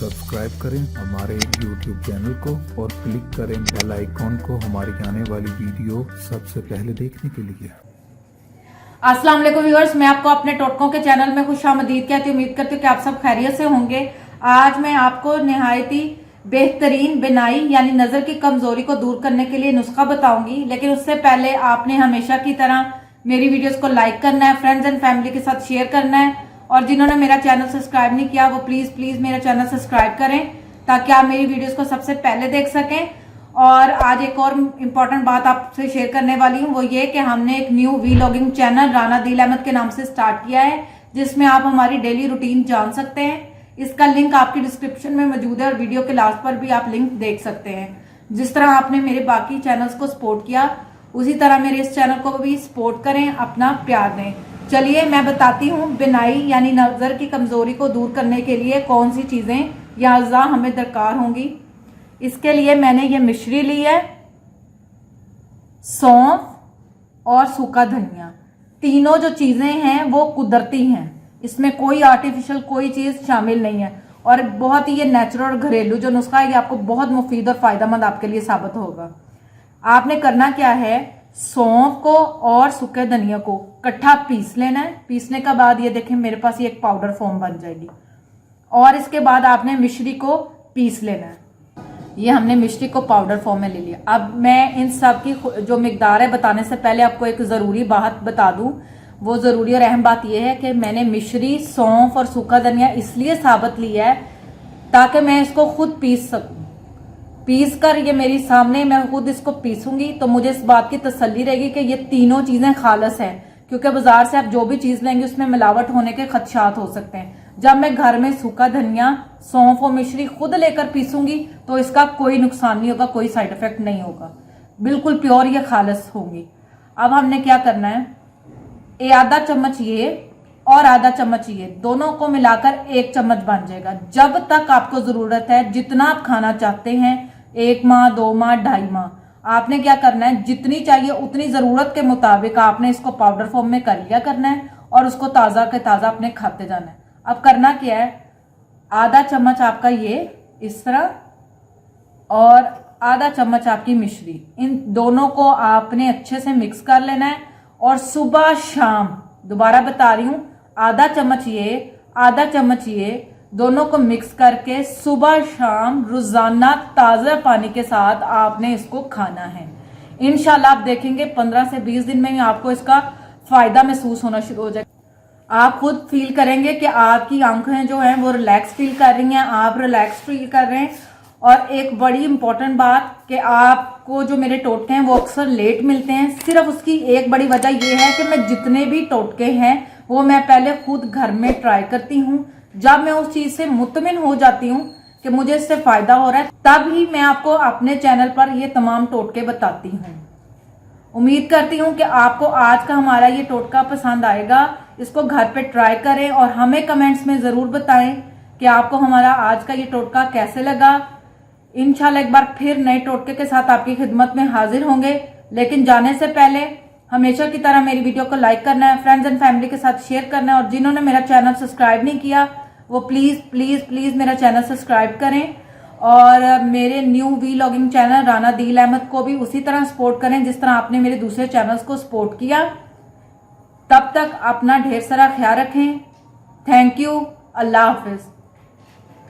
Subscribe करें हमारे YouTube channel को और क्लिक करें बेल आइकॉन को हमारी आने वाली वीडियो सबसे पहले देखने के लिए। अस्सलाम वालेकुम व्यूअर्स, मैं आपको अपने टोटकों के चैनल में खुशामदीद कहती हूँ। उम्मीद करती हूँ कि आप सब खैरियत से होंगे। आज मैं आपको निहायत ही बेहतरीन बिनाई यानी नजर की कमजोरी को दूर करने के लिए नुस्खा बताऊंगी, लेकिन उससे पहले आपने हमेशा की तरह मेरी वीडियोस को लाइक करना है, फ्रेंड्स एंड फैमिली के साथ शेयर करना है, और जिन्होंने मेरा चैनल सब्सक्राइब नहीं किया वो प्लीज मेरा चैनल सब्सक्राइब करें ताकि आप मेरी वीडियोस को सबसे पहले देख सकें। और आज एक और इम्पोर्टेंट बात आपसे शेयर करने वाली हूँ, वो ये कि हमने एक न्यू वीलॉगिंग चैनल राना दिल अहमद के नाम से स्टार्ट किया है, जिसमें आप हमारी डेली रूटीन जान सकते हैं। इसका लिंक आपकी डिस्क्रिप्शन में मौजूद है और वीडियो के लास्ट पर भी आप लिंक देख सकते हैं। जिस तरह आपने मेरे बाकी चैनल्स को सपोर्ट किया, उसी तरह मेरे इस चैनल को भी सपोर्ट करें, अपना प्यार दें। चलिए मैं बताती हूँ बिनाई यानी नजर की कमजोरी को दूर करने के लिए कौन सी चीजें या अज़ा हमें दरकार होंगी। इसके लिए मैंने ये मिश्री ली है, सौंफ और सूखा धनिया। तीनों जो चीजें हैं वो कुदरती हैं, इसमें कोई आर्टिफिशियल कोई चीज शामिल नहीं है, और बहुत ही ये नेचुरल और घरेलू जो नुस्खा है ये आपको बहुत मुफीद और फायदेमंद आपके लिए साबित होगा। आपने करना क्या है, सौंफ को और सूखे धनिया को इकट्ठा पीस लेना है। पीसने के बाद ये देखें मेरे पास ये एक पाउडर फॉर्म बन जाएगी, और इसके बाद आपने मिश्री को पीस लेना है। ये हमने मिश्री को पाउडर फॉर्म में ले लिया। अब मैं इन सब की जो मिकदार है बताने से पहले आपको एक जरूरी बात बता दूं। वो जरूरी और अहम बात यह है कि मैंने मिश्री, सौंफ और सूखा धनिया इसलिए साबित लिया है ताकि मैं इसको खुद पीस सकूं। पीस कर ये मेरी सामने मैं खुद इसको पीसूंगी तो मुझे इस बात की तसल्ली रहेगी कि ये तीनों चीजें खालस हैं, क्योंकि बाजार से आप जो भी चीज लेंगे उसमें मिलावट होने के खदशात हो सकते हैं। जब मैं घर में सूखा धनिया, सौंफ और मिश्री खुद लेकर पीसूंगी तो इसका कोई नुकसान नहीं होगा, कोई साइड इफेक्ट नहीं होगा, बिल्कुल प्योर ये खालस होंगी। अब हमने क्या करना है, आधा चम्मच ये और आधा चम्मच ये दोनों को मिलाकर 1 चम्मच बन जाएगा। जब तक आपको जरूरत है, जितना आप खाना चाहते हैं, 1 माह 2 माह 2.5 माह, आपने क्या करना है, जितनी चाहिए उतनी जरूरत के मुताबिक आपने इसको पाउडर फॉर्म में कर लिया करना है और उसको ताजा के ताजा अपने खाते जाना है। अब करना क्या है, आधा चम्मच आपका ये इस तरह और आधा चम्मच आपकी मिश्री, इन दोनों को आपने अच्छे से मिक्स कर लेना है। और सुबह शाम, दोबारा बता रही हूं, आधा चम्मच ये आधा चम्मच ये दोनों को मिक्स करके सुबह शाम रोजाना ताजा पानी के साथ आपने इसको खाना है। इंशाल्लाह आप देखेंगे 15 से 20 दिन में ही आपको इसका फायदा महसूस होना शुरू हो जाएगा। आप खुद फील करेंगे कि आपकी आंखें जो हैं वो रिलैक्स फील कर रही हैं, आप रिलैक्स फील कर रहे हैं। और एक बड़ी इंपॉर्टेंट बात कि आपको जो मेरे टोटके हैं वो अक्सर लेट मिलते हैं। सिर्फ उसकी एक बड़ी वजह ये है कि मैं जितने भी टोटके हैं वो मैं पहले खुद घर में ट्राई करती हूँ। जब मैं उस चीज से मुतमिन हो जाती हूँ कि मुझे इससे फायदा हो रहा है, तब ही मैं आपको अपने चैनल पर ये तमाम टोटके बताती हूँ। उम्मीद करती हूँ कि आपको आज का हमारा ये टोटका पसंद आएगा। इसको घर पे ट्राई करें और हमें कमेंट्स में जरूर बताएं कि आपको हमारा आज का ये टोटका कैसे लगा। इंशाल्लाह एक बार फिर नए टोटके के साथ आपकी खिदमत में हाजिर होंगे, लेकिन जाने से पहले हमेशा की तरह मेरी वीडियो को लाइक करना है, फ्रेंड्स एंड फैमिली के साथ शेयर करना है, और जिन्होंने मेरा चैनल सब्सक्राइब नहीं किया वो प्लीज मेरा चैनल सब्सक्राइब करें। और मेरे न्यू वीलॉगिंग चैनल राना दिल अहमद को भी उसी तरह सपोर्ट करें जिस तरह आपने मेरे दूसरे चैनल्स को सपोर्ट किया। तब तक अपना ढेर सारा ख्याल रखें। Thank you. Allah Hafiz.